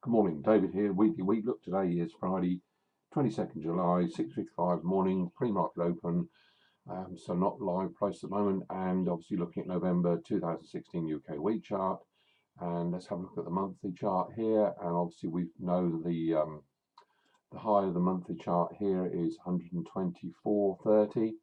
Good morning, David here. Weekly week look. Today is Friday, 22nd July, 6:55 morning, pre-market open. So not live price at the moment, and obviously looking at November 2016 UK week chart. And let's have a look at the monthly chart here. And obviously we know the high of the monthly chart here is 124.30,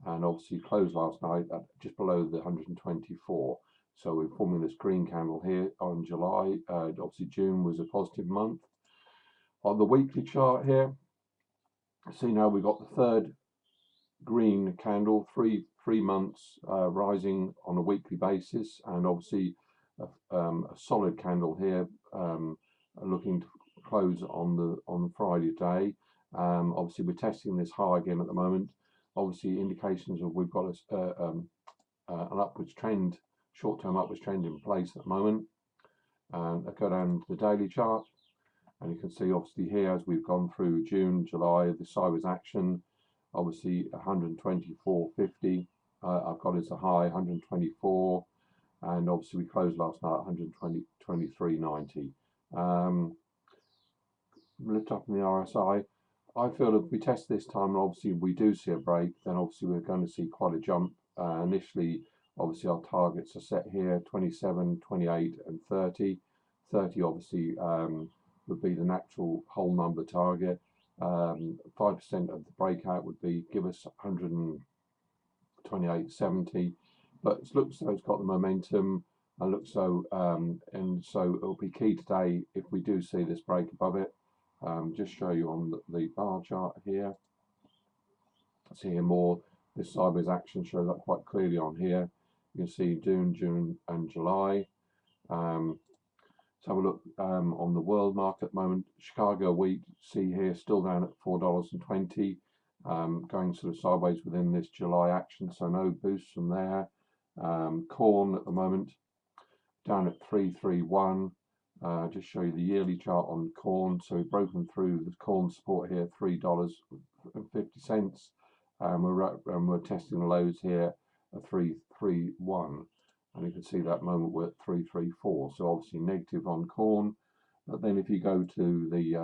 and obviously closed last night at just below the 124. So we're forming this green candle here on July. Obviously June was a positive month. On the weekly chart here, see now we've got the third green candle, three months rising on a weekly basis, and obviously a solid candle here, looking to close on the Friday day. Obviously we're testing this high again at the moment. Obviously indications of we've got an upwards trend, short-term upwards trend in place at the moment. And I go down to the daily chart, and you can see obviously here as we've gone through June, July, the sideways action, obviously 124.50. I've got as a high 124, and obviously we closed last night 123.90. Lift up in the RSI. I feel if we test this time and obviously we do see a break, then obviously we're going to see quite a jump. Initially, obviously our targets are set here, 27, 28 and 30. 30 obviously would be the natural whole number target. 5% of the breakout would be give us 128.70, but it looks so it's got the momentum, and looks so and so it'll be key today if we do see this break above it. Just show you on the bar chart here. See here more, this sideways action shows up quite clearly on here. You can see June and July. Let's have a look on the world market at the moment. Chicago wheat, see here, still down at $4.20, going sort of sideways within this July action, so no boost from there. Corn at the moment down at 331. Just show you the yearly chart on corn. So we've broken through the corn support here, $3.50, and we're testing the lows here at 331. And you can see that moment we're at 334, so obviously negative on corn. But then if you go to the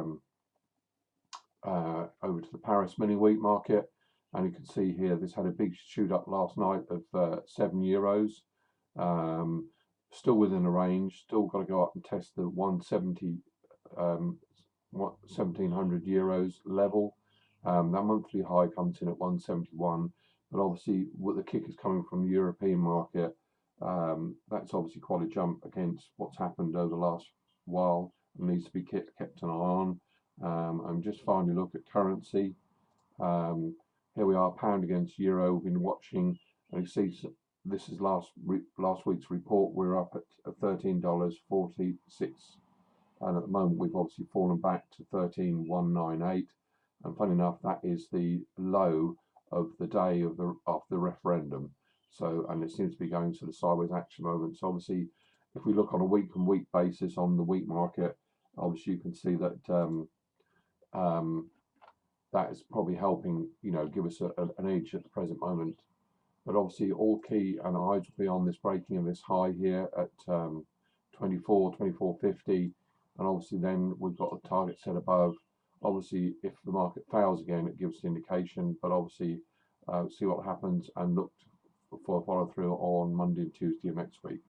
over to the Paris mini wheat market, and you can see here this had a big shoot up last night of €7. Still within a range, still got to go up and test the 170 €1,700 level. That monthly high comes in at 171, but obviously with the kick is coming from the European market. That's obviously quite a jump against what's happened over the last while, and needs to be kept an eye on. And just finally look at currency. Here we are, pound against euro. We've been watching, and you see this is last week's report. We're up at $13.46, and at the moment we've obviously fallen back to 13.198. And funny enough, that is the low of the day of the referendum. So, and it seems to be going sort of sideways action moment. So obviously, if we look on a week-on-week basis on the wheat market, obviously you can see that that is probably helping, give us an edge at the present moment. But obviously, all key and eyes will be on this breaking of this high here at 24.50, and obviously then we've got the target set above. Obviously, if the market fails again, it gives the indication. But obviously, see what happens and look for a follow through on Monday and Tuesday of next week.